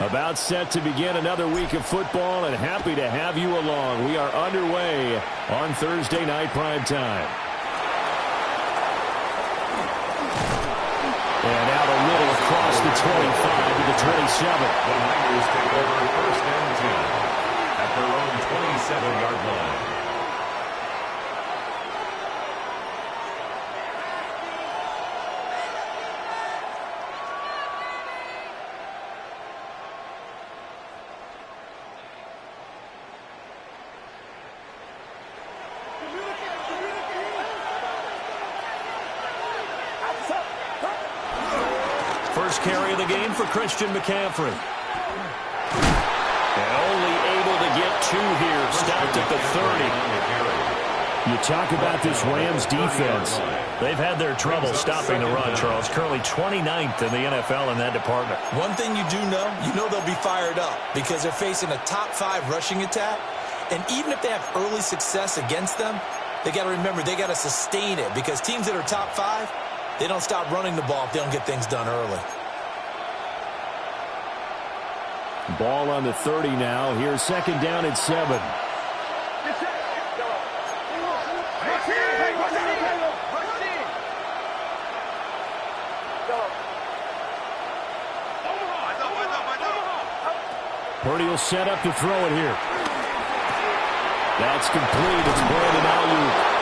About set to begin another week of football, and happy to have you along. We are underway on Thursday night primetime. And out a little across the 25 to the 27. The Niners take over first and 10 at their own 27-yard line. First carry of the game for Christian McCaffrey. And only able to get 2 here. Stopped at the 30. You talk about this Rams defense. They've had their trouble stopping the run, Charles. Currently 29th in the NFL in that department. One thing you do know, they'll be fired up because they're facing a top 5 rushing attack. And even if they have early success against them, they got to remember they got to sustain it because teams that are top 5, they don't stop running the ball if they don't get things done early. Ball on the 30 now. Here's second down at 7. Purdy will set up to throw it here. That's complete. It's Brandon Ayuk.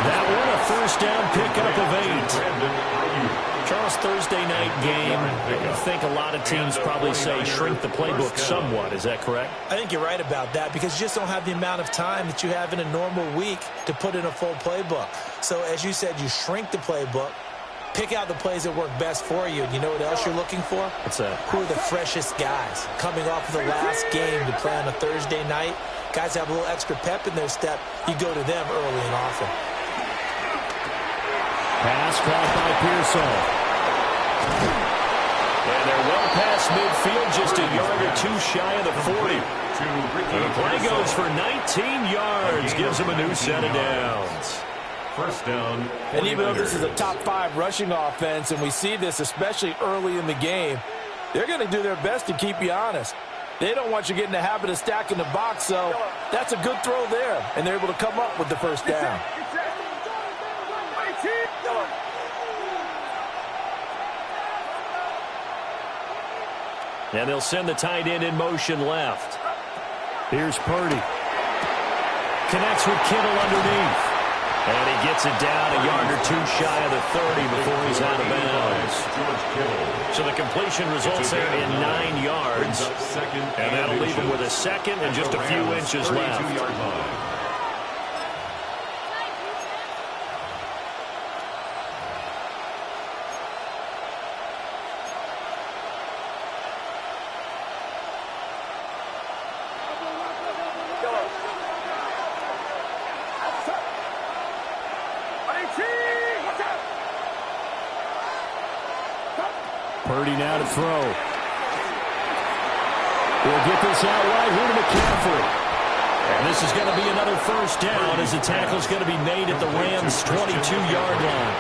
That one a first down pickup of 8. Charles, Thursday night game, I think a lot of teams probably say shrink the playbook somewhat. Is that correct? I think you're right about that because you just don't have the amount of time that you have in a normal week to put in a full playbook. So as you said, you shrink the playbook, pick out the plays that work best for you. And you know what else you're looking for? What's that? Who are the freshest guys coming off of the last game to play on a Thursday night? Guys have a little extra pep in their step. You go to them early and often. Pass caught by Pearsall. And they're well past midfield, just a yard or 2 shy of the 40. And the play goes for 19 yards, gives them a new set of downs. First down. And even though this is a top 5 rushing offense, and we see this especially early in the game, they're going to do their best to keep you honest. They don't want you getting the habit of stacking the box, so that's a good throw there. And they're able to come up with the first down. And they'll send the tight end in motion left. Here's Purdy. Connects with Kittle underneath. And he gets it down a yard or 2 shy of the 30 before he's out of bounds. So the completion results there in 9 yards. And that'll leave him with a second and just a few inches left. Purdy now to throw. We'll get this out wide here to McCaffrey. And this is going to be another first down as the tackle's going to be made at the Rams' 22-yard line.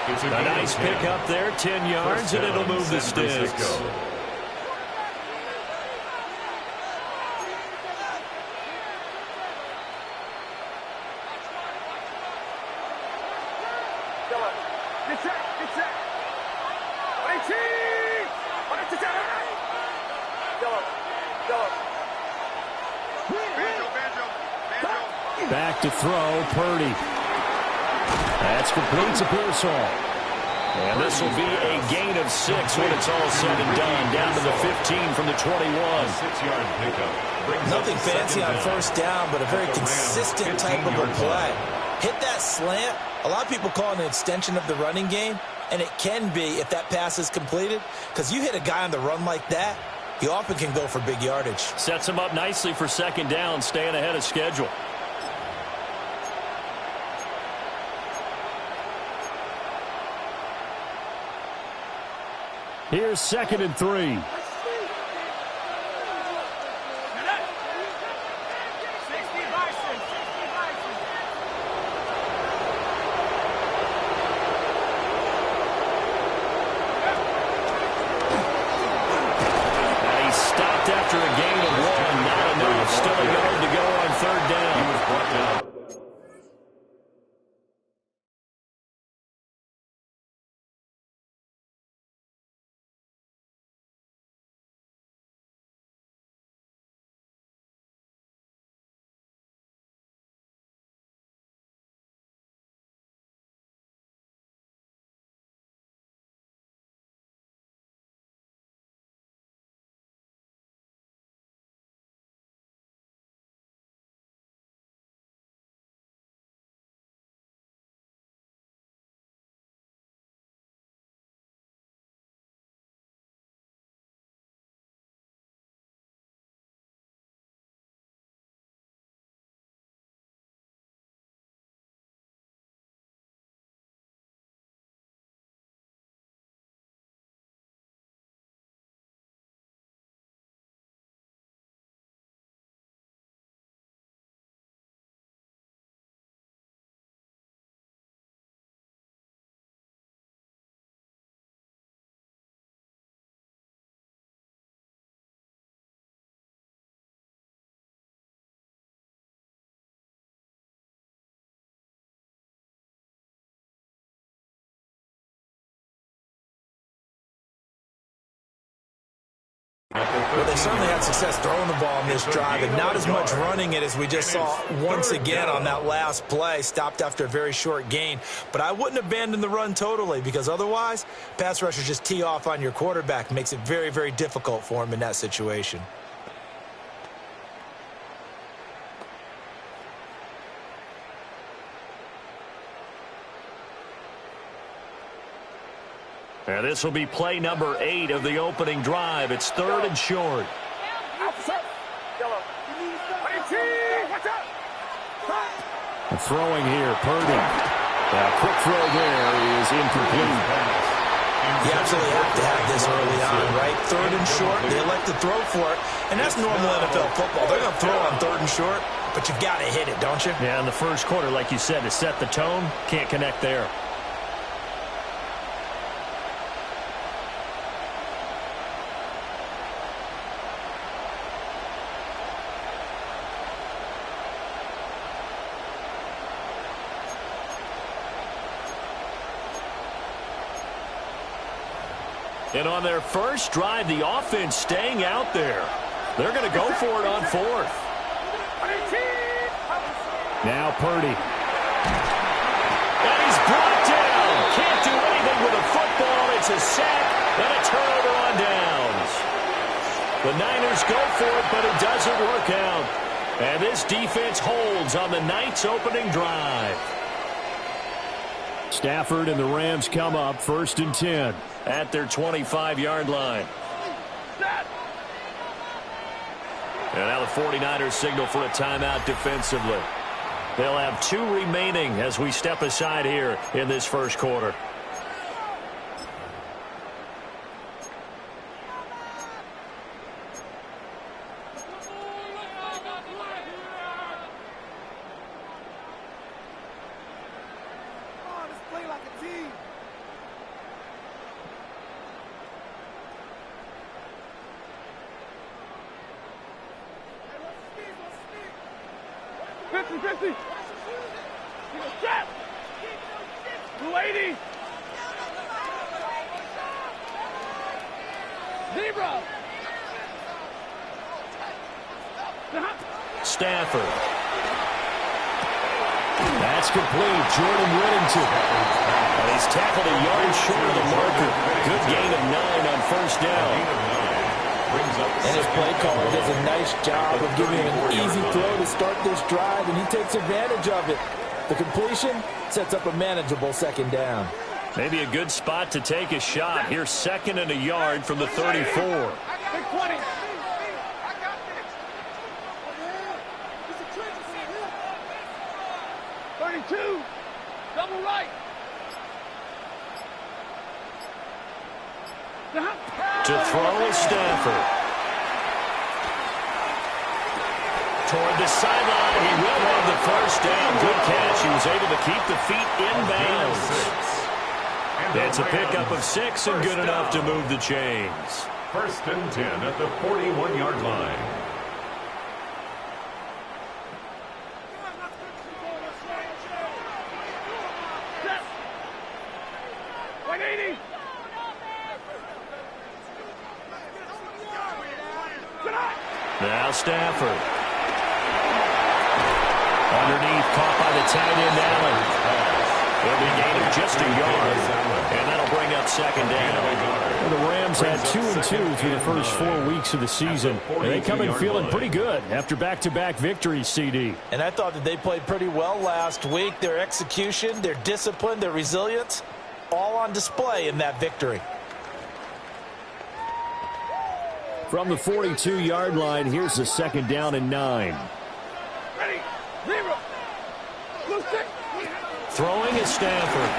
A nice pick up there, 10 yards, and it'll move the sticks. Back to throw, Purdy. That's complete to Pearsall. And this will be a gain of 6 when it's all said and done. Down to the 15 from the 21. 6-yard pickup. Nothing fancy on first down, but a very consistent type of a play. Hit that slant. A lot of people call it an extension of the running game, and it can be if that pass is completed, because you hit a guy on the run like that, he often can go for big yardage. Sets him up nicely for second down, staying ahead of schedule. Here's 2nd and 3. Well, they certainly had success throwing the ball on this drive, and not as much running it as we just saw once again on that last play. Stopped after a very short gain. But I wouldn't abandon the run totally, because otherwise, pass rushers just tee off on your quarterback. Makes it very, very difficult for him in that situation. And this will be play number 8 of the opening drive. It's 3rd and short. Throwing here, Purdy. That quick throw there is incomplete. You absolutely have to have this early on, right? 3rd and short, they elect to throw for it, and that's normal NFL football. They're going to throw on 3rd and short, but you've got to hit it, don't you? Yeah, in the first quarter, like you said, to set the tone, can't connect there. And on their first drive, the offense staying out there. They're going to go for it on 4th. Now Purdy. And he's brought down. Can't do anything with a football. It's a sack and a turnover on downs. The Niners go for it, but it doesn't work out. And this defense holds on the Knights' opening drive. Stafford and the Rams come up 1st and 10 at their 25-yard line. And now the 49ers signal for a timeout defensively. They'll have 2 remaining as we step aside here in this first quarter. Stafford. That's complete. Jordan Whittington. And he's tackled a yard short of the marker. Good gain of 9 on 1st down. And his play caller does a nice job of giving him an easy throw to start this drive, and he takes advantage of it. The completion sets up a manageable 2nd down. Maybe a good spot to take a shot. Here's 2nd and a yard from the 34. 32, double right. To throw is Stafford. Toward the sideline, he will have the 1st down. Good catch. He was able to keep the feet in bounds. It's a pickup of 6 and good enough to move the chains. 1st and 10 at the 41-yard line. Now Stafford. Underneath, caught by the tight end Allen. There'll be a gain of just a yard, and that'll bring up 2nd down. Well, the Rams had 2-2 through the first 4 weeks of the season. And they come in feeling pretty good after back-to-back victories, CD. And I thought that they played pretty well last week. Their execution, their discipline, their resilience, all on display in that victory. From the 42-yard line, here's the 2nd down and 9. Ready, zero. Throwing is Stafford.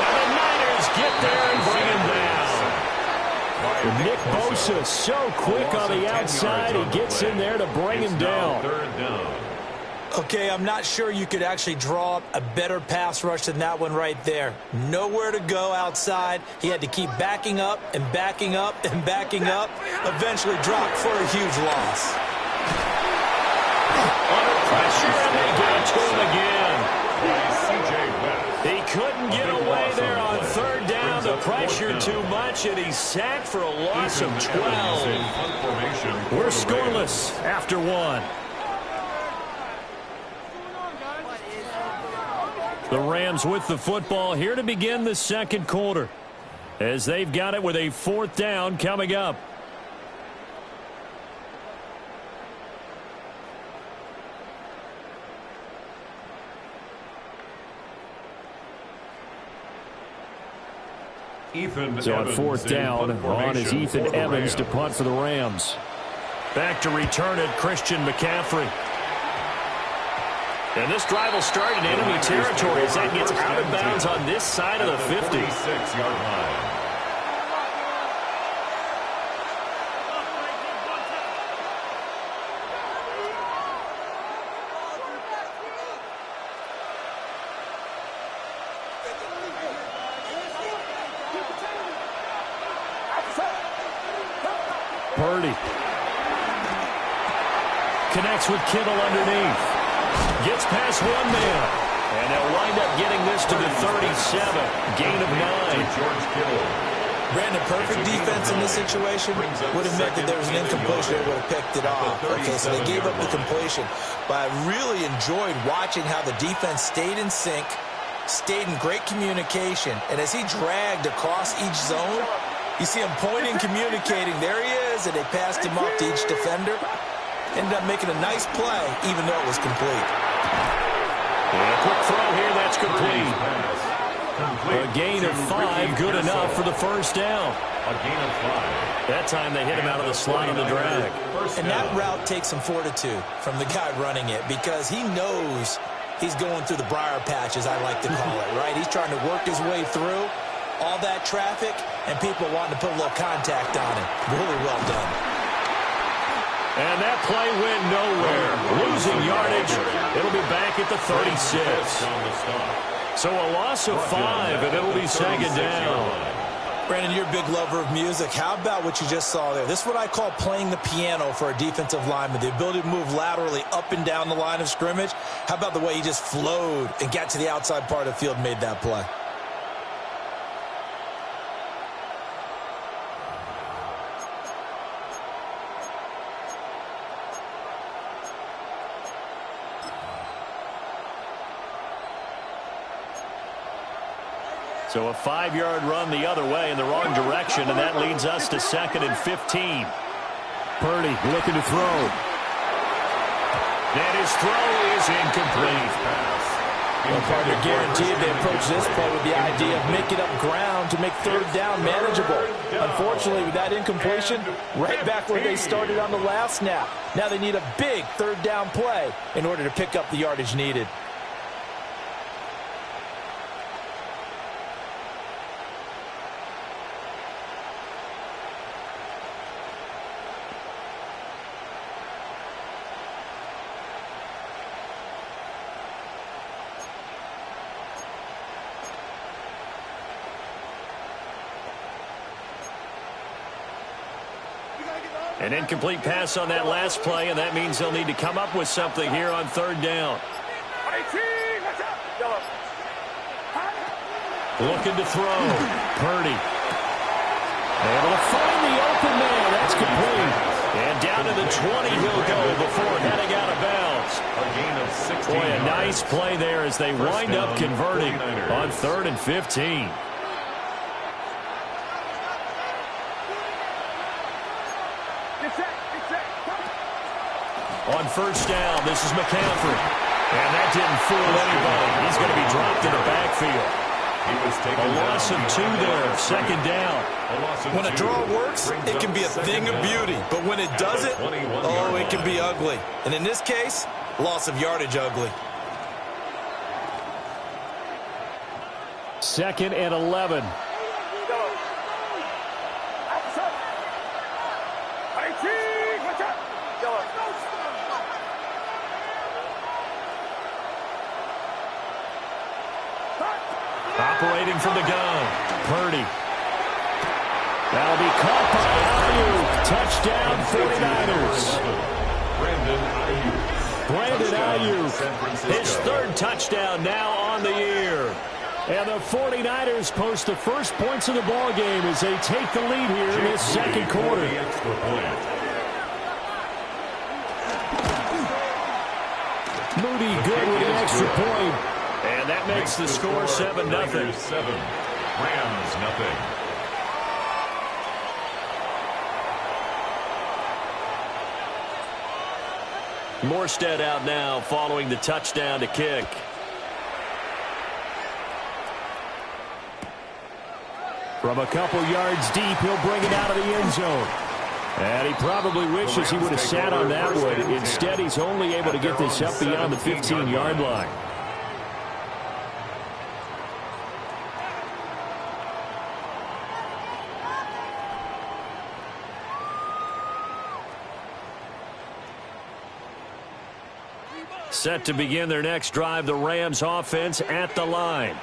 And the Niners get there and bring him down. And Nick Bosa so quick on the outside, he gets in there to bring him down. 3rd down. Okay, I'm not sure you could actually draw up a better pass rush than that one right there. Nowhere to go outside. He had to keep backing up and backing up and backing up. Eventually dropped for a huge loss. Under pressure, and they get it to him again. C.J. West. He couldn't get away there on 3rd down. The pressure too much. catch, and he's sacked for a loss of 12. We're scoreless after one. The Rams with the football here to begin the second quarter, as they've got it with a 4th down coming up. So on 4th down, on is Ethan Evans to punt for the Rams. Back to return it, Christian McCaffrey. And this drive will start in enemy territory as that gets out of bounds on this side of the 50. 46-yard line. Purdy connects with Kittle underneath. Gets past one man. And they'll wind up getting this to the 37. Gain of 9. Brandon, perfect defense in this situation would have meant that there was an incompletion. They would have picked it off. Okay, so they gave up the completion. But I really enjoyed watching how the defense stayed in sync, stayed in great communication. And as he dragged across each zone, you see him pointing, communicating. There he is, and they passed him off to each defender. Ended up making a nice play, even though it was complete. And a quick throw here, that's complete. A gain of 5, good enough for the first down. A gain of 5. That time they hit him out of the slot on the drag. And that route takes some fortitude from the guy running it, because he knows he's going through the briar patch, as I like to call it, right? He's trying to work his way through all that traffic, and people wanting to put a little contact on him. Really well done. And that play went nowhere. Losing yardage. It'll be back at the 36. So a loss of 5, and it'll be second down. Brandon, you're a big lover of music. How about what you just saw there? This is what I call playing the piano for a defensive lineman. The ability to move laterally up and down the line of scrimmage. How about the way he just flowed and got to the outside part of the field and made that play? So a 5-yard run the other way in the wrong direction, and that leads us to 2nd and 15. Purdy looking to throw. And his throw is incomplete. Partner guaranteed they approach this play with the idea of making up ground to make 3rd down manageable. Unfortunately, with that incompletion, right back where they started on the last snap. Now they need a big 3rd down play in order to pick up the yardage needed. An incomplete pass on that last play, and that means they'll need to come up with something here on 3rd down. Looking to throw. Purdy. Able to find the open man. That's complete. And down to the 20 he'll go before heading out of bounds. A gain of 16. Boy, a nice play there as they wind up converting on 3rd and 15. On 1st down, this is McCaffrey. And that didn't fool anybody. He's going to be dropped in the backfield. A loss of 2 there, 2nd down. When a draw works, it can be a thing of beauty. But when it doesn't, oh, it can be ugly. And in this case, loss of yardage ugly. 2nd and 11. Operating from the gun, Purdy. That'll be caught by Ayuk. Touchdown 49ers. Brandon Ayuk. His 3rd touchdown now on the year. And the 49ers post the first points of the ball game as they take the lead here in this second quarter. Moody good with an extra point. And that makes the score 7-0. 7. Rams nothing. Morstead out now following the touchdown to kick. From a couple yards deep, he'll bring it out of the end zone. And he probably wishes he would have sat on that one. Instead, he's only able to get this up beyond the 15-yard line. Set to begin their next drive, the Rams offense at the line.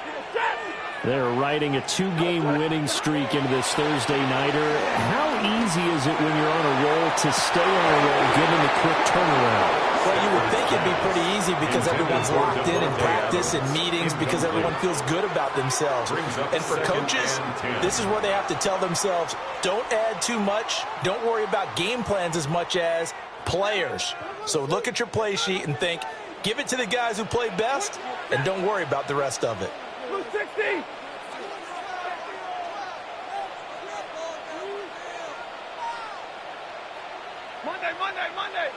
They're riding a two-game winning streak into this Thursday nighter. How easy is it when you're on a roll to stay on a roll given the quick turnaround? Well, you would think it'd be pretty easy because everyone's locked in practice and meetings because everyone feels good about themselves. And for coaches, this is where they have to tell themselves, don't add too much, don't worry about game plans as much as players. So look at your play sheet and think, give it to the guys who play best, and don't worry about the rest of it. 60. Monday.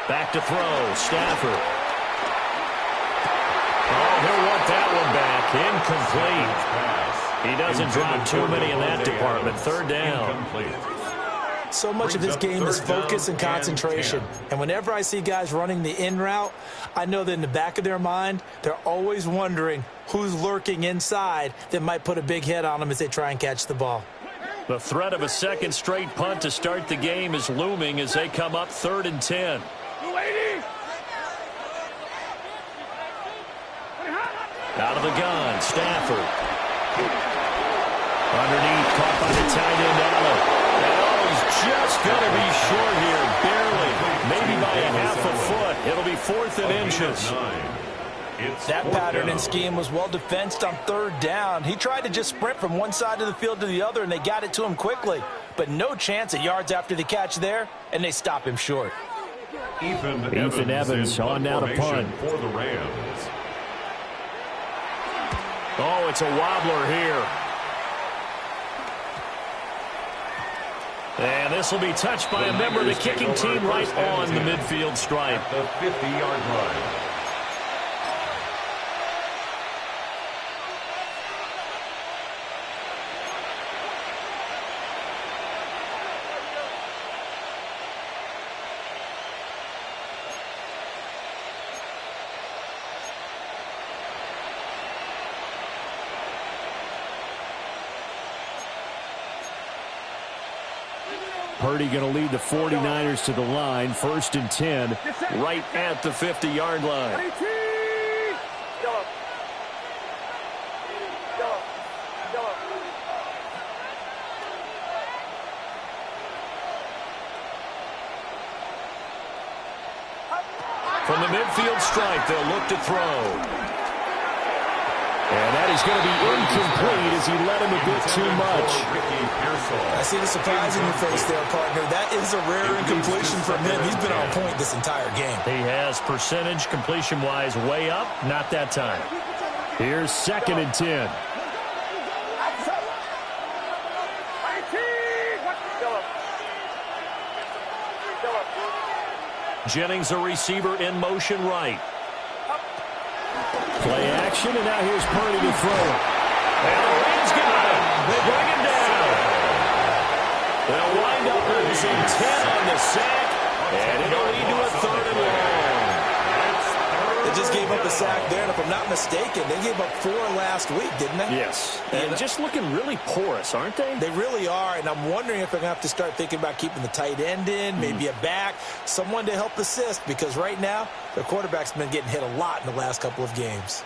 Back to throw, Stafford. Oh, he'll want that one back. Incomplete. He doesn't drop too many in that department. Third down. So much of his game is focus and concentration. And whenever I see guys running the in route, I know that in the back of their mind, they're always wondering who's lurking inside that might put a big hit on them as they try and catch the ball. The threat of a second straight punt to start the game is looming as they come up 3rd and 10. Out of the gun, Stafford. Underneath, caught by the tight end, Allen. Just going to be short here, barely. Maybe by a half a foot. It'll be 4th and inches. That pattern and scheme was well defensed on 3rd down. He tried to just sprint from one side of the field to the other, and they got it to him quickly. But no chance at yards after the catch there, and they stop him short. Ethan Evans on now to punt. For the Rams. Oh, it's a wobbler here. And this will be touched by a member of the kicking team right on the midfield stripe. The 50-yard line. Purdy going to lead the 49ers to the line. 1st and 10. Right at the 50-yard line. From the midfield stripe, they'll look to throw. And that is going to be incomplete as he led him a bit too much. I see the surprise in your face there, partner. That is a rare incompletion from him. He's been on point this entire game. He has percentage completion-wise way up. Not that time. Here's 2nd and 10. Jennings, a receiver in motion right. Play action, and now here's Purdy to throw it. And the Rams got him. They bring him down. They'll wind up losing 10 on the sack, and it'll lead to a 3rd and long. They just gave up a sack there, and if I'm not mistaken, they gave up 4 last week, didn't they? Yes. And just looking really porous, aren't they? They really are, and I'm wondering if they're going to have to start thinking about keeping the tight end in, maybe a back, someone to help assist, because right now, their quarterback's been getting hit a lot in the last couple of games.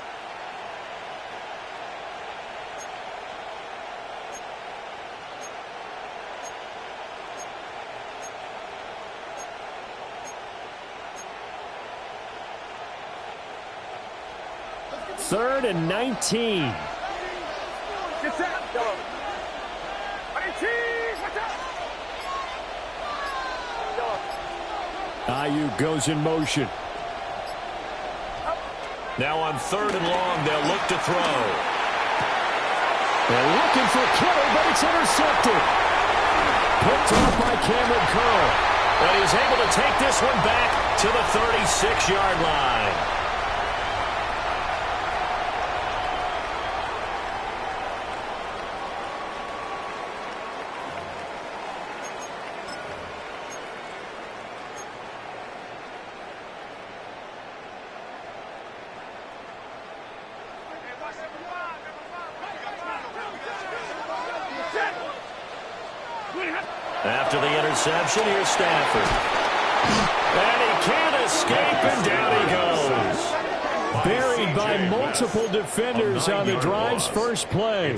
3rd and 19. Get set. Yellow. Ayuk goes in motion. Now on 3rd and long, they'll look to throw. They're looking for Kittle, but it's intercepted. Picked off by Cameron Curl. But he's able to take this one back to the 36-yard line. After the interception, here's Stafford. And he can't escape, and down he goes. Buried by multiple defenders on the drive's first play.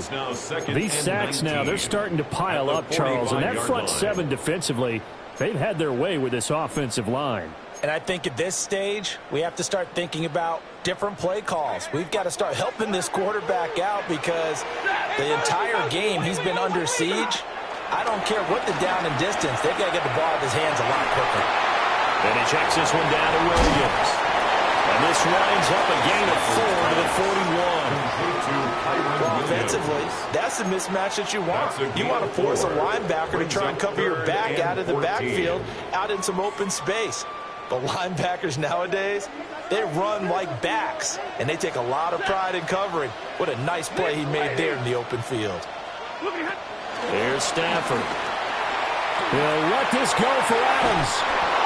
These sacks now, they're starting to pile up, Charles. And that front seven defensively, they've had their way with this offensive line. And I think at this stage, we have to start thinking about different play calls. We've got to start helping this quarterback out because the entire game he's been under siege. I don't care what the down and distance. They've got to get the ball out of his hands a lot quicker. And he checks this one down to Williams. And this winds up a gain of 4 to the 41. Well, offensively, that's the mismatch that you want. You want to force a linebacker to try and cover your back out of the backfield, out in some open space. But linebackers nowadays, they run like backs, and they take a lot of pride in covering. What a nice play he made there in the open field. Here's Stafford. He'll let this go for Adams.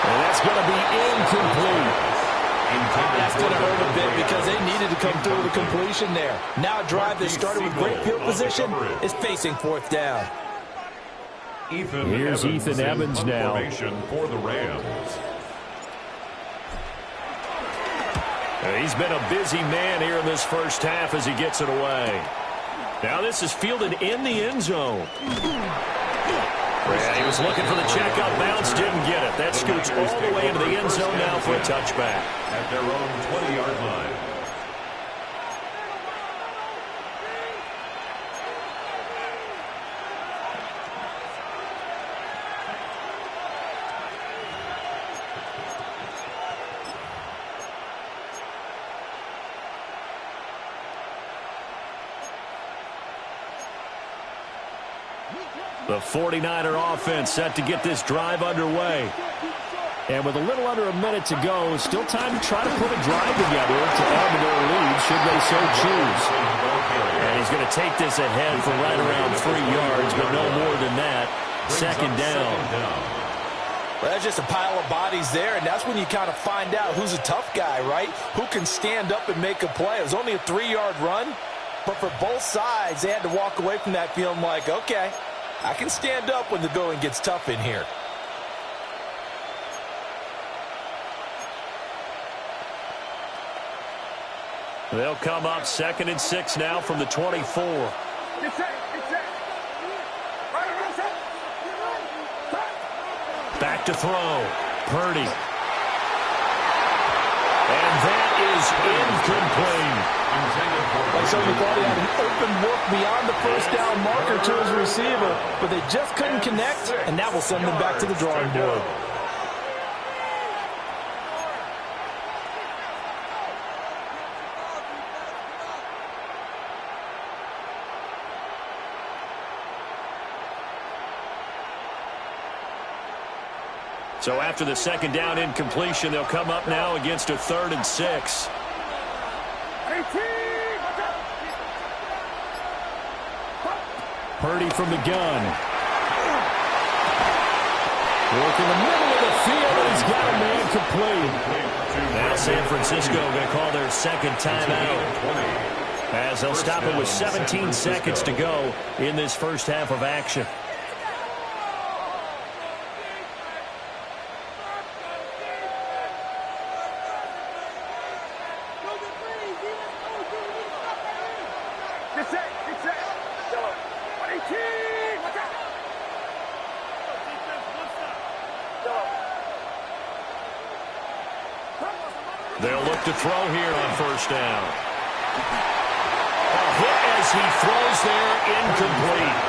And that's going to be incomplete. That's going to hurt a bit because they needed to come through with a completion there. Now a drive that started with great field position is facing 4th down. Here's Ethan Evans now. For the Rams. He's been a busy man here in this first half as he gets it away. Now this is fielded in the end zone. Yeah, he was looking for the checkup bounce, didn't get it. That scoots all the way into the end zone now for a touchback. At their own 20-yard line. The 49er offense set to get this drive underway. And with a little under a minute to go, still time to try to put a drive together to add to their lead, should they so choose. And he's going to take this ahead for right around 3 yards, but no more than that. 2nd down. Well, that's just a pile of bodies there, and that's when you kind of find out who's a tough guy, right? Who can stand up and make a play. It was only a 3-yard run, but for both sides, they had to walk away from that feeling like, okay, I can stand up when the going gets tough in here. They'll come up 2nd and 6 now from the 24. Get set. Back to throw. Purdy. And that is incomplete. Like somebody thought he had an open look beyond the first down marker to his receiver, but they just couldn't connect, and that will send them back to the drawing board. So after the 2nd down incompletion, they'll come up now against a 3rd and 6. Purdy from the gun. Working the middle of the field, and he's got a man complete. Now San Francisco going to call their 2nd timeout, as they'll stop it with 17 seconds to go in this first half of action. They'll look to throw here on 1st down. A hit as he throws there, incomplete.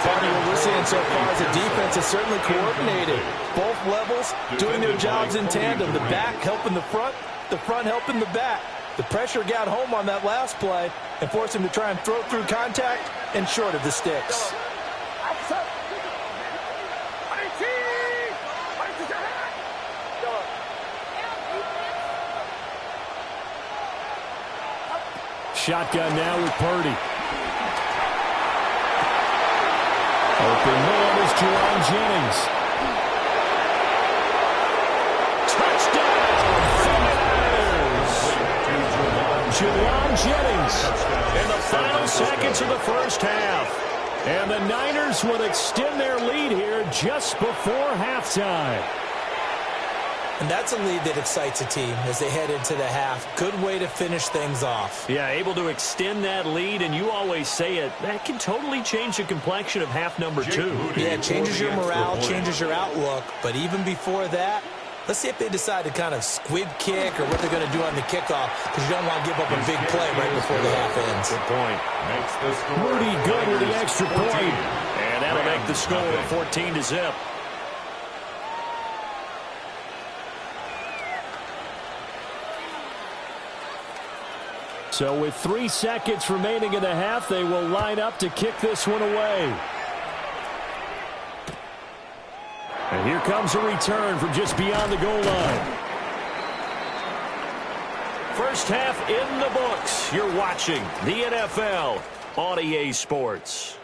What we're seeing so far is the defense is certainly coordinated. Both levels doing their jobs in tandem. The back helping the front helping the back. The pressure got home on that last play and forced him to try and throw through contact and short of the sticks. Shotgun now with Purdy. Open man is Jerron Jennings. Touchdown! Jerron Jennings in the final seconds of the first half. And the Niners would extend their lead here just before halftime. And that's a lead that excites a team as they head into the half. Good way to finish things off. Yeah, able to extend that lead, and you always say it, that can totally change the complexion of half number 2. Yeah, it changes your morale, changes your outlook. But even before that, let's see if they decide to kind of squib kick or what they're going to do on the kickoff, because you don't want to give up a big play right before the half ends. Good point. Moody good with the extra point. And that'll make the score 14-0. So with 3 seconds remaining in the half, they will line up to kick this one away. And here comes a return from just beyond the goal line. First half in the books. You're watching the NFL on EA Sports.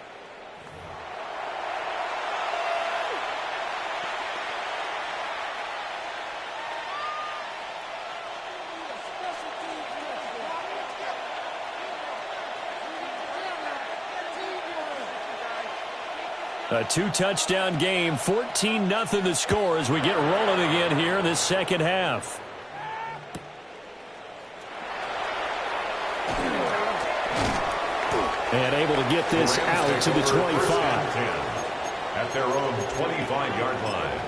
A 2-touchdown game, 14-0 the score as we get rolling again here in this second half. And able to get this out to the 25. At their own 25-yard line.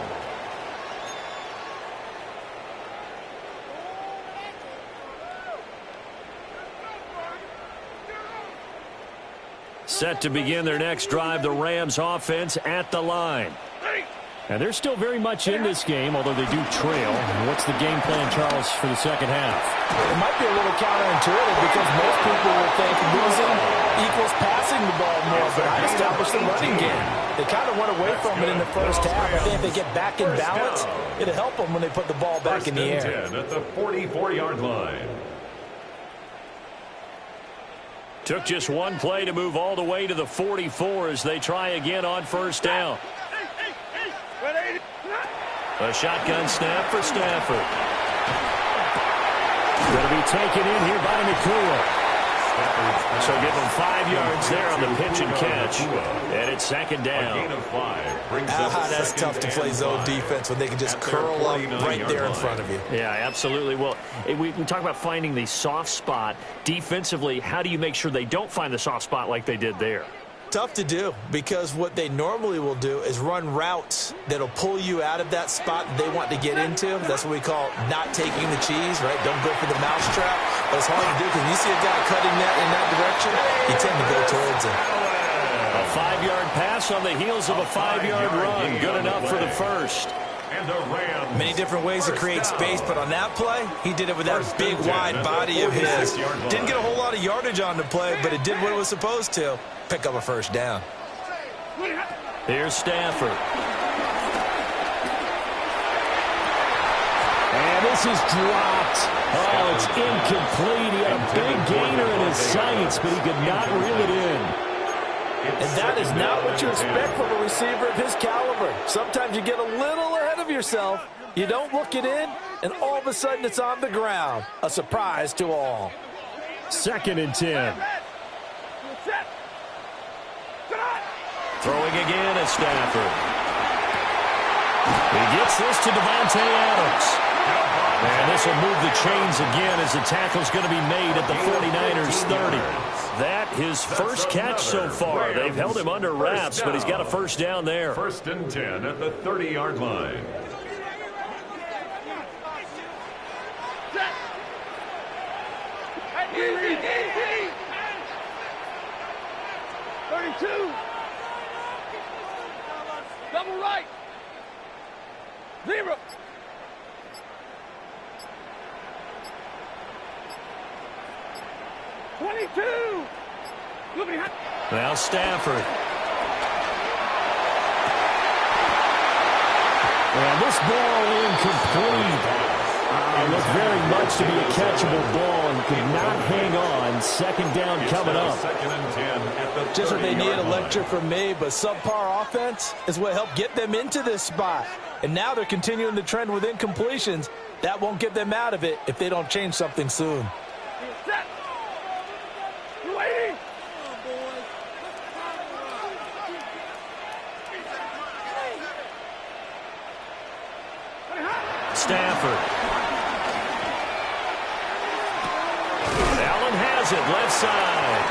Set to begin their next drive, the Rams offense at the line. And they're still very much in this game, although they do trail. What's the game plan, Charles, for the second half? It might be a little counterintuitive because most people will think losing equals passing the ball more, but I established the running game. They kind of went away from it in the first half. I think if they get back in balance, it'll help them when they put the ball back in the air. 10 at the 44-yard line. Took just one play to move all the way to the 44 as they try again on first down. A shotgun snap for Stafford. Going to be taken in here by Nakua. So give them 5 yards there on the pitch and catch. And it's second down. A gain of 5 that's tough to play zone defense when they can just curl up right there in front of you. Yeah, absolutely. Well, we talk about finding the soft spot. Defensively, how do you make sure they don't find the soft spot like they did there? Tough to do because what they normally will do is run routes that'll pull you out of that spot they want to get into. That's what we call not taking the cheese, right? Don't go for the mousetrap. But it's hard to do because you see a guy cutting that in that direction, you tend to go towards him. A 5-yard pass on the heels of a 5-yard run. Good enough for the first. Many different ways to create space, but on that play, he did it with that big, wide body of his. Didn't get a whole lot of yardage on the play, but it did what it was supposed to. Pick up a first down. Here's Stafford. And this is dropped. Oh, it's incomplete. He had a big gainer in his sights, but he could not reel it in. And that is not what you expect from a receiver of his caliber. Sometimes you get a little ahead of yourself. You don't look it in, and all of a sudden it's on the ground. A surprise to all. 2nd and 10. Throwing again at Stafford. He gets this to Devontae Adams. And this will move the chains again as the tackle's going to be made at the 49ers 30. That his first catch so far. They've held him under wraps, but he's got a first down there. 1st and 10 at the 30-yard line. Easy. 32. Double right. 0. 22. Now Stafford. And this ball incomplete. Looked very much to be a catchable ball and could not hang on. Second down coming up. Just what they need, a lecture from me, but subpar offense is what helped get them into this spot. And now they're continuing the trend with incompletions. That won't get them out of it if they don't change something soon. Set. Waiting. Stafford. Allen has it left side.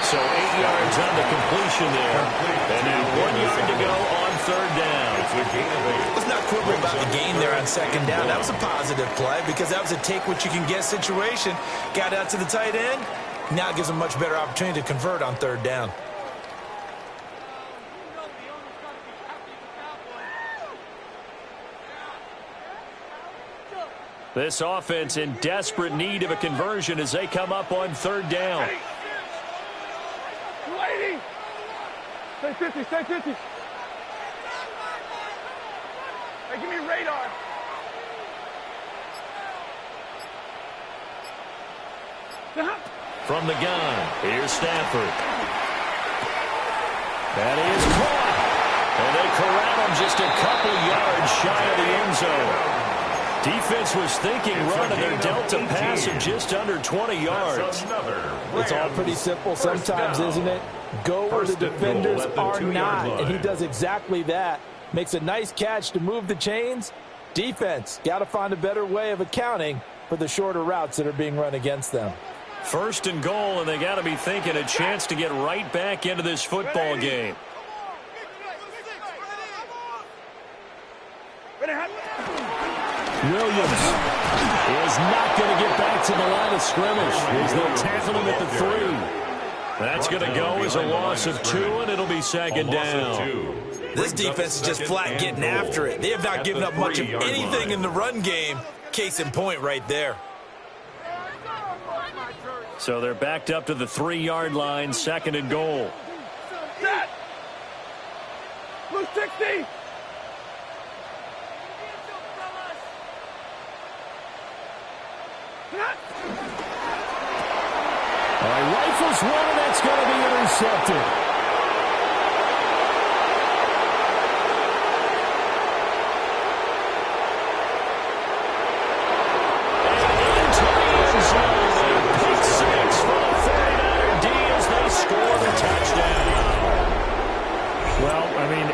So 8 yards on the completion there. And now 1 yard to go on third down. Let's not quibble about the gain there on second down. That was a positive play because that was a take-what-you-can-get situation. Got out to the tight end. Now it gives them a much better opportunity to convert on third down. This offense in desperate need of a conversion as they come up on third down. Waiting. Stay 50, stay 50. Hey, give me radar. From the gun, here's Stafford. That is caught. And they corral him just a couple yards shy of the end zone. Defense was thinking run, and they're dealt a pass of just under 20 yards. It's all pretty simple sometimes, isn't it? Go where the defenders are not, and he does exactly that. Makes a nice catch to move the chains. Defense, got to find a better way of accounting for the shorter routes that are being run against them. First and goal, and they got to be thinking a chance to get right back into this football game. Williams is not going to get back to the line of scrimmage as they'll tackle him at the 3. That's going to go as a loss of 2, and it'll be second down. This defense is just flat getting after it. They have not given up much of anything in the run game. Case in point right there. So they're backed up to the 3-yard line, second and goal. Set. Blue 60. All right, rifles one, and that's going to be intercepted.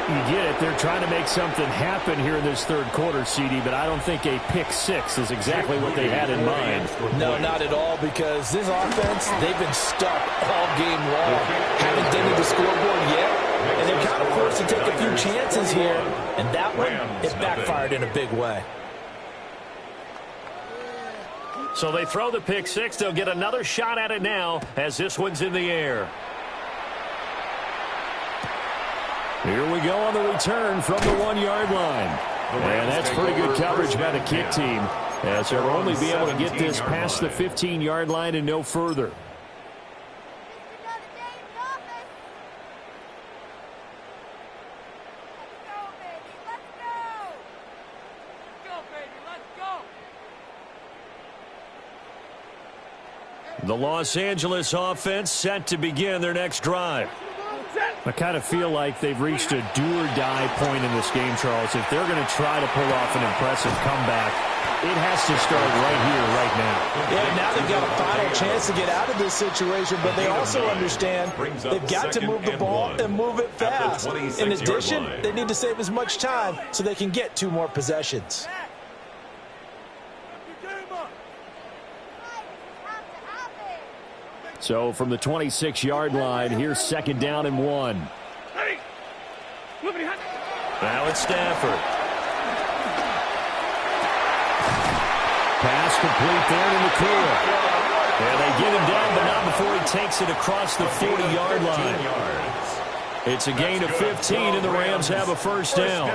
You get it. They're trying to make something happen here in this third quarter, CD, but I don't think a pick 6 is exactly what they had in mind. No, not at all, because this offense, they've been stuck all game long. Haven't dented the scoreboard yet, and they're kind of forced to take a few chances here, and that one, it backfired in a big way. So they throw the pick 6. They'll get another shot at it now as this one's in the air. Here we go on the return from the 1-yard line. And that's pretty good coverage by the kick team, as they'll only be able to get this past the 15-yard line and no further. The Los Angeles offense set to begin their next drive. I kind of feel like they've reached a do-or-die point in this game, Charles. If they're going to try to pull off an impressive comeback, it has to start right here, right now. Yeah, now they've got a final chance to get out of this situation, but they also understand they've got to move the ball and move it fast. In addition, they need to save as much time so they can get 2 more possessions. So from the 26-yard line, here's second down and 1. Now it's Stafford. Pass complete there in the clear. And they get him down, but not before he takes it across the 40-yard line. It's a gain of 15, and the Rams have a first down.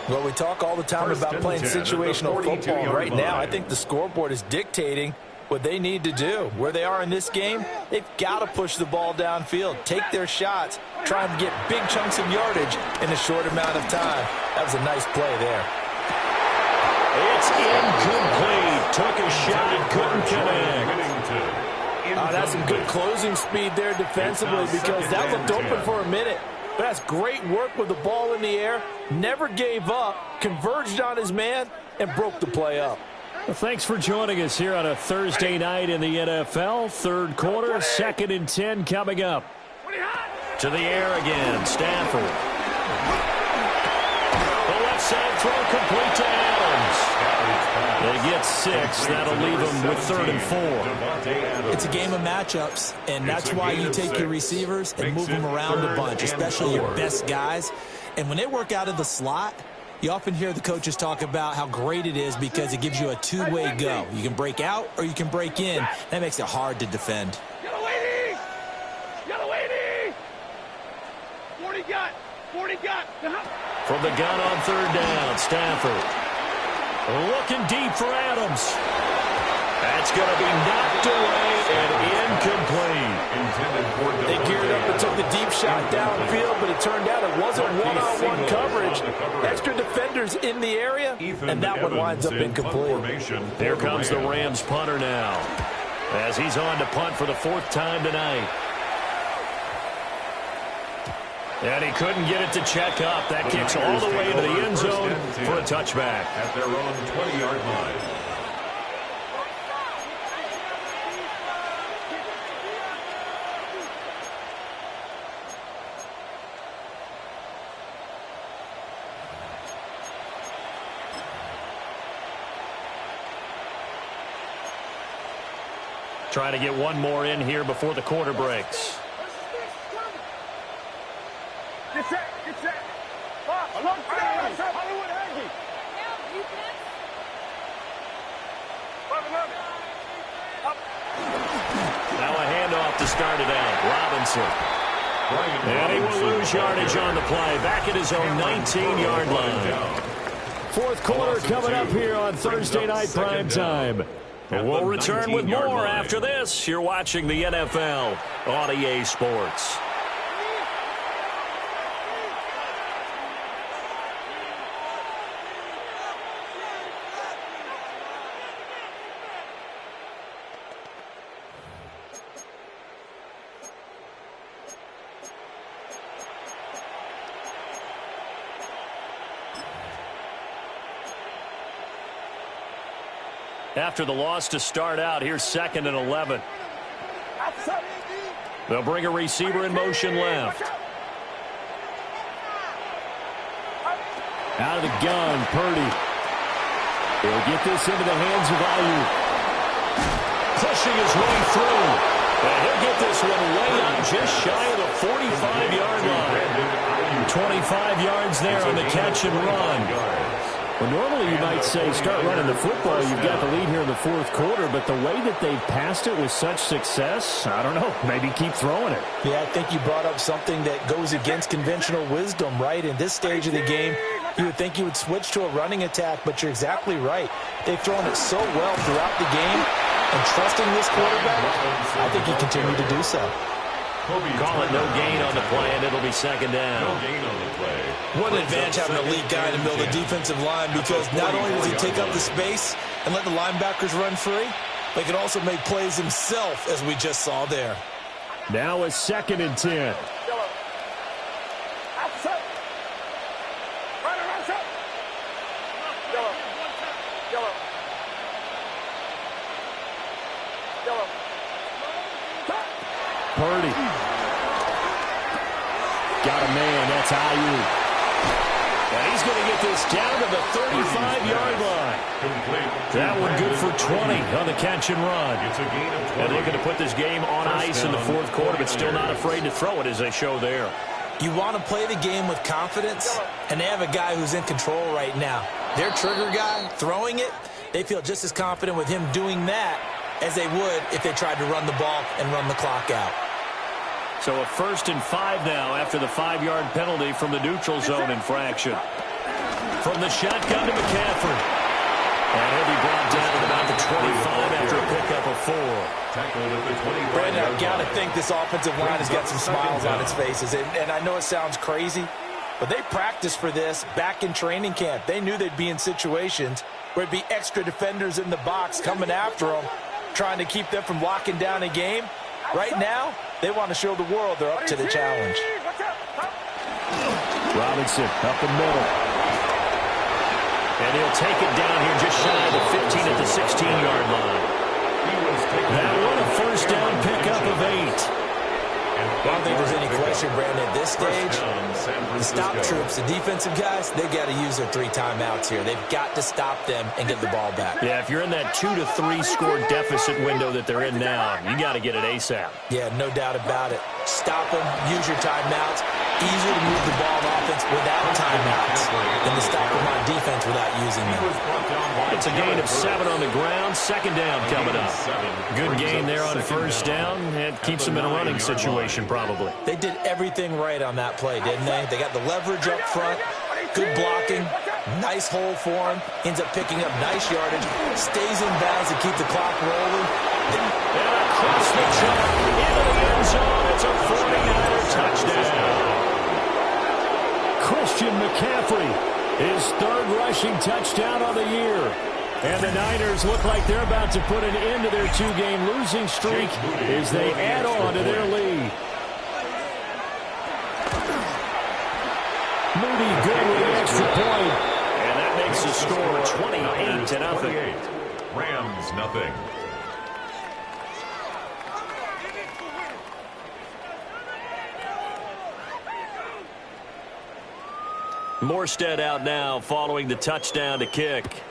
Well, we talk all the time about playing situational football. Right now, I think the scoreboard is dictating what they need to do. Where they are in this game, they've got to push the ball downfield, take their shots, try and get big chunks of yardage in a short amount of time. That was a nice play there. It's incomplete. Took a shot, couldn't connect. That's some good closing speed there defensively because that looked open for a minute. But that's great work with the ball in the air. Never gave up, converged on his man, and broke the play up. Well, thanks for joining us here on a Thursday night in the NFL. Third quarter, 2nd and 10 coming up. To the air again, Stafford. The left side throw complete to Adams. They get 6. That'll leave them with 3rd and 4. It's a game of matchups, and that's why you take your receivers and move them around a bunch, especially your best guys. And when they work out of the slot, you often hear the coaches talk about how great it is because it gives you a two-way go. You can break out or you can break in. That makes it hard to defend. Yellow lady! Yellow lady! 40 got! 40 got! From the gun on 3rd down, Stafford. Looking deep for Adams. That's going to be knocked away and incomplete. They geared up and took the deep shot downfield, but it turned out it wasn't one-on-one coverage. Extra defenders in the area, and that one winds up incomplete. Here comes the Rams punter now, as he's on to punt for the 4th time tonight. And he couldn't get it to check up. That kicks all the way into the end zone for a touchback. At their own 20-yard line. Trying to get one more in here before the quarter breaks. Get set! Get set! Hollywood Aggie! Now a handoff to start it out. Robinson. And he will lose yardage on the play. Back at his own 19-yard line. 4th quarter coming up here on Thursday Night Prime Time. We'll return with more after this. You're watching the NFL on EA Sports. After the loss to start out, here's 2nd and 11. They'll bring a receiver in motion left. Out of the gun, Purdy. He'll get this into the hands of Ayuk. Pushing his way through. And he'll get this one way up just shy of the 45-yard line. 25 yards there on the catch and run. Well, normally you might say start running the football. You've got the lead here in the 4th quarter, but the way that they've passed it with such success, I don't know, maybe keep throwing it. Yeah, I think you brought up something that goes against conventional wisdom, right? In this stage of the game, you would think you would switch to a running attack, but you're exactly right. They've thrown it so well throughout the game, and trusting this quarterback, I think he continued to do so. Call it no gain on the play, and it'll be 2nd down. No gain on the play. What an advantage having an elite guy in the middle of the defensive line because not only does he take up the space and let the linebackers run free, but he can also make plays himself, as we just saw there. Now a 2nd and 10. Purdy. Got a man. That's Ayuk. And he's going to get this down to the 35-yard line. That one good for 20 on the catch and run. And looking to put this game on ice in the 4th quarter, but still not afraid to throw it as they show there. You want to play the game with confidence, and they have a guy who's in control right now. Their trigger guy throwing it, they feel just as confident with him doing that as they would if they tried to run the ball and run the clock out. So a 1st and 5 now after the 5-yard penalty from the neutral zone infraction. From the shotgun to McCaffrey. And he'll be brought down at about the 25 after a pickup of 4. Tackled at the 25. Brandon, I've got to think this offensive line has got some smiles on its faces. And I know it sounds crazy, but they practiced for this back in training camp. They knew they'd be in situations where it'd be extra defenders in the box coming after them, trying to keep them from locking down a game. Right now, they want to show the world they're up to the challenge. Robinson up the middle. And he'll take it down here just shy of the 15 at the 16-yard line. That one a first down pickup of 8. I don't think there's any question, Brandon, at this stage, the stop troops, the defensive guys, they've got to use their 3 timeouts here. They've got to stop them and get the ball back. Yeah, if you're in that 2 to 3 score deficit window that they're in now, you got to get it ASAP. Yeah, no doubt about it. Stop them, use your timeouts. Easier to move the ball on offense without timeouts than to stop them on defense without using them. It's a gain of 7 on the ground. 2nd down coming up. Good gain there on 1st down. It keeps them in a running situation probably. They did everything right on that play, didn't they? They got the leverage up front, good blocking, nice hole for him, ends up picking up nice yardage, stays in bounds to keep the clock rolling. And across the chalk, into the end zone. It's a 49er touchdown. Christian McCaffrey, his 3rd rushing touchdown of the year. And the Niners look like they're about to put an end to their 2-game losing streak as they add on to their lead. Moody good with an extra point. And that makes the score 28-0. Rams nothing. Morstead out now following the touchdown to kick.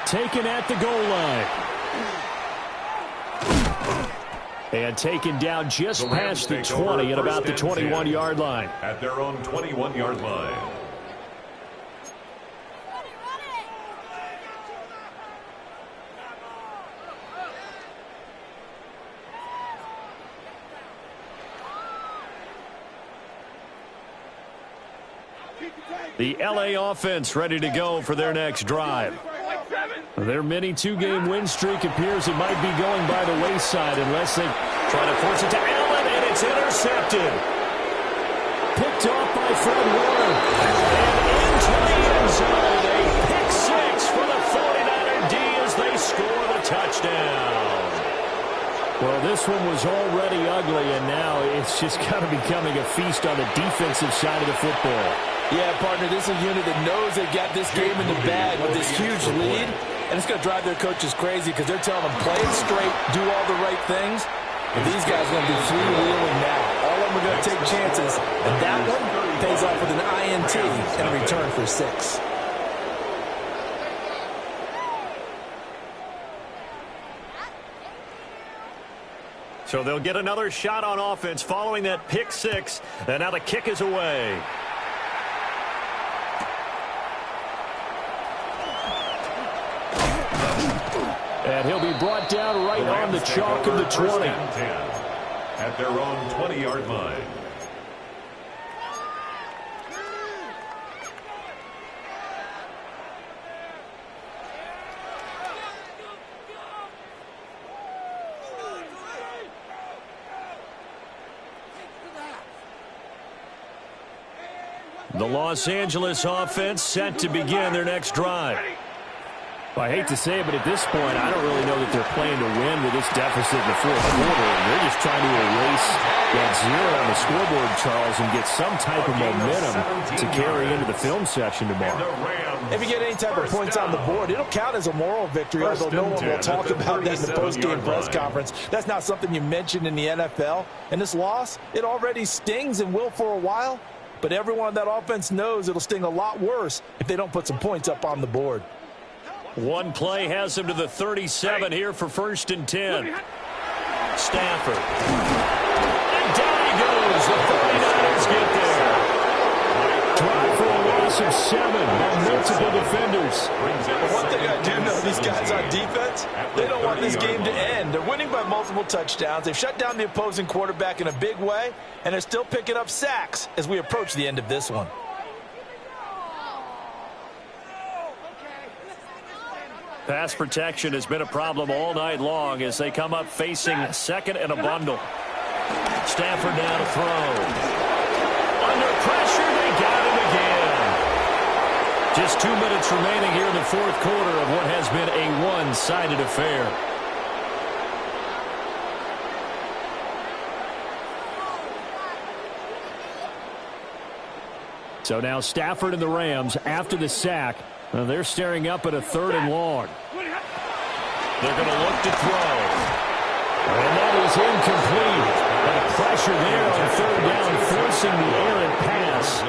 Taken at the goal line. And taken down just past the 20 at about the 21-yard line. At their own 21-yard line. The LA offense ready to go for their next drive. Their mini 2-game win streak appears it might be going by the wayside unless they try to force it to Allen, and it's intercepted. Picked off by Fred Warner. And into the end zone. A pick 6 for the 49er D as they score the touchdown. Well, this one was already ugly, and now it's just kind of becoming a feast on the defensive side of the football. Yeah, partner, this is a unit that knows they've got this game in the bag with this huge lead, and it's going to drive their coaches crazy because they're telling them, play it straight, do all the right things, and these guys are going to be freewheeling now. All of them are going to take chances, and that one pays off with an INT and a return for 6. So they'll get another shot on offense following that pick 6, and now the kick is away. And he'll be brought down right on the chalk of the 20. At their own 20-yard line. The Los Angeles offense set to begin their next drive. Well, I hate to say it, but at this point, I don't really know that they're playing to win with this deficit in the 4th quarter. And they're just trying to erase that 0 on the scoreboard, Charles, and get some type of momentum to carry into the film session tomorrow. If you get any type of points on the board, it'll count as a moral victory, although no one will talk about that in the post-game press conference. That's not something you mention in the NFL. And this loss, it already stings and will for a while. But everyone on that offense knows it'll sting a lot worse if they don't put some points up on the board. One play has him to the 37 here for 1st and 10. Stafford. And down he goes. The 49ers get there. Drive for a loss of 7 on multiple defenders. But one thing these guys on defense, they don't want this game to end. They're winning by multiple touchdowns. They've shut down the opposing quarterback in a big way, and they're still picking up sacks as we approach the end of this one. Pass protection has been a problem all night long as they come up facing second and a bundle. Stafford now to throw. Under pressure, they got him again. Just 2 minutes remaining here in the fourth quarter of what has been a one-sided affair. So now Stafford and the Rams, after the sack, they're staring up at a 3rd and long. They're going to look to throw. And that is incomplete. And pressure there on 3rd down, forcing the errant pass.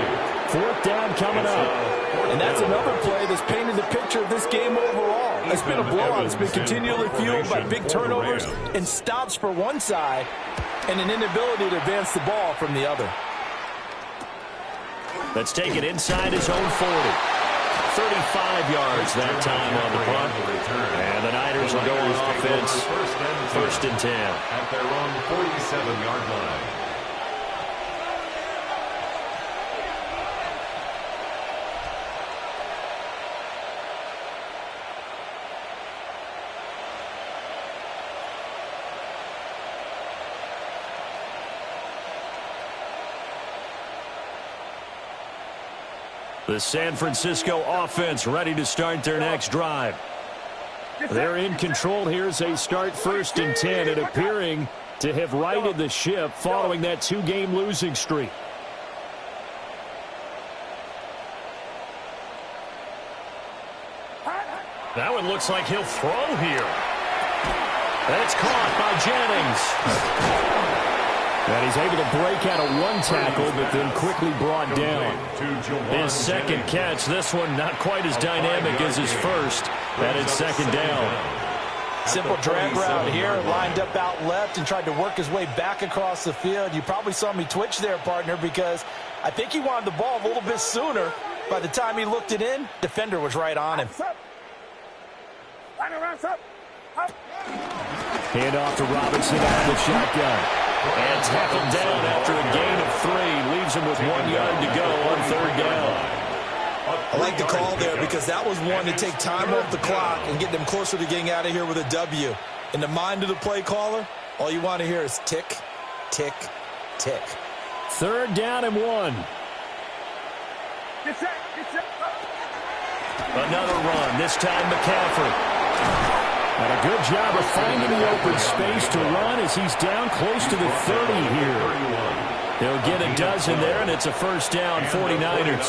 4th down coming up. And that's another play that's painted the picture of this game overall. It's been a blowout. It's been continually fueled by big turnovers and stops for one side and an inability to advance the ball from the other. Let's take it inside his own 40. 35 yards that time on the punt. And the Niners will go on offense. First and 10. At their own 47-yard line. The San Francisco offense ready to start their next drive. They're in control here as they start 1st and 10 and appearing to have righted the ship following that 2-game losing streak. Now it looks like he'll throw here. That's caught by Jennings. And he's able to break out of one tackle, but then quickly brought down. His second catch, this one not quite as dynamic as his first. That is 2nd down. Simple drag route here, lined up out left and tried to work his way back across the field. You probably saw me twitch there, partner, because I think he wanted the ball a little bit sooner. By the time he looked it in, defender was right on him. Hand off to Robinson out of the shotgun. And tackled down after a gain of 3. Leaves him with 1 yard to go on 3rd down. I like the call there because that was one to take time off the clock and get them closer to getting out of here with a W. In the mind of the play caller, all you want to hear is tick, tick, tick. 3rd down and 1. Another run, this time McCaffrey. And a good job of finding the open space to run as he's down close to the 30 here. They'll get a dozen there, and it's a 1st down, 49ers.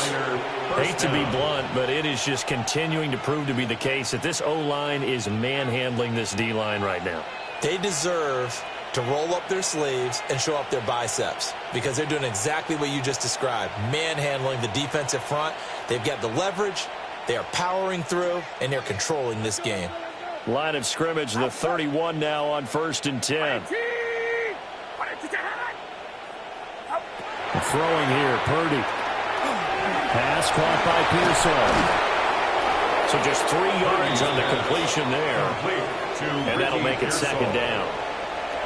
Hate to be blunt, but it is just continuing to prove to be the case that this O-line is manhandling this D-line right now. They deserve to roll up their sleeves and show up their biceps because they're doing exactly what you just described, manhandling the defensive front. They've got the leverage, they are powering through, and they're controlling this game. Line of scrimmage, the 31 now on 1st and 10. Throwing here, Purdy. Pass caught by Pearson. So just 3 yards on the completion there. And that'll make it 2nd down.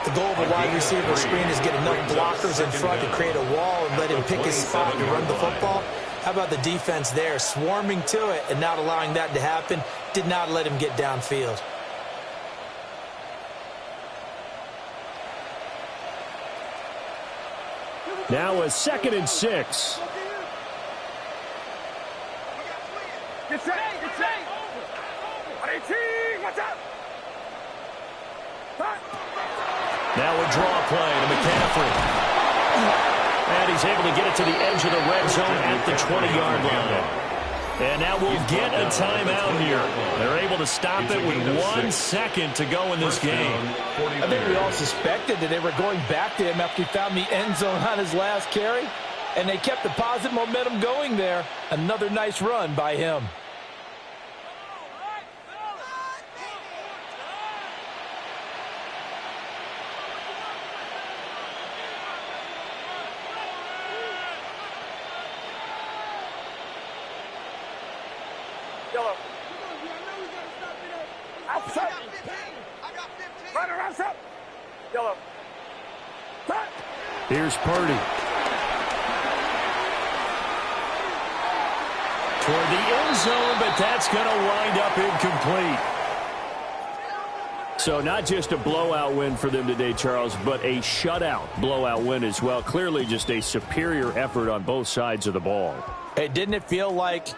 The goal of a wide receiver screen is get enough blockers in front to create a wall and let him pick his spot to run the football. How about the defense there, swarming to it and not allowing that to happen? Did not let him get downfield. Now a 2nd and 6. Get set, get set. Watch out. Now a draw play to McCaffrey. And he's able to get it to the edge of the red zone at the 20-yard line. And now we'll get a timeout here. They're able to stop it with 1 second to go in this game. I think we all suspected that they were going back to him after he found the end zone on his last carry. And they kept the positive momentum going there. Another nice run by him. Set. Runner, rush up. Yellow. Set. Here's Purdy. Toward the end zone, but that's going to wind up incomplete. So not just a blowout win for them today, Charles, but a shutout blowout win as well. Clearly just a superior effort on both sides of the ball. Hey, didn't it feel like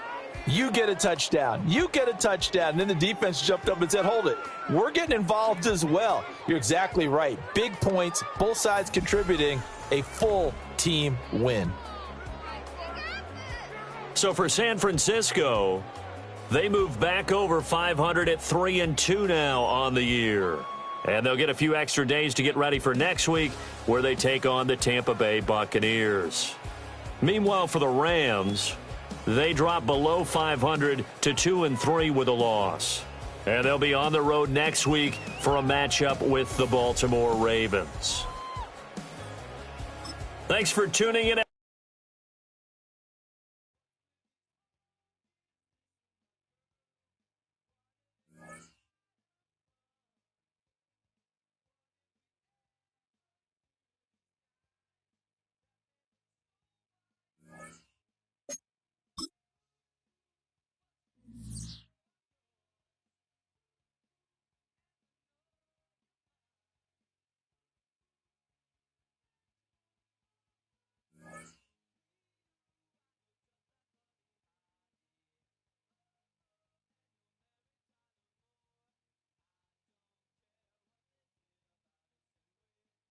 you get a touchdown, you get a touchdown, and then the defense jumped up and said, hold it, we're getting involved as well. You're exactly right. Big points, both sides contributing, a full team win. So for San Francisco, they move back over 500 at 3-2 now on the year. And they'll get a few extra days to get ready for next week, where they take on the Tampa Bay Buccaneers. Meanwhile, for the Rams, they drop below 500 to 2-3 with a loss. And they'll be on the road next week for a matchup with the Baltimore Ravens. Thanks for tuning in.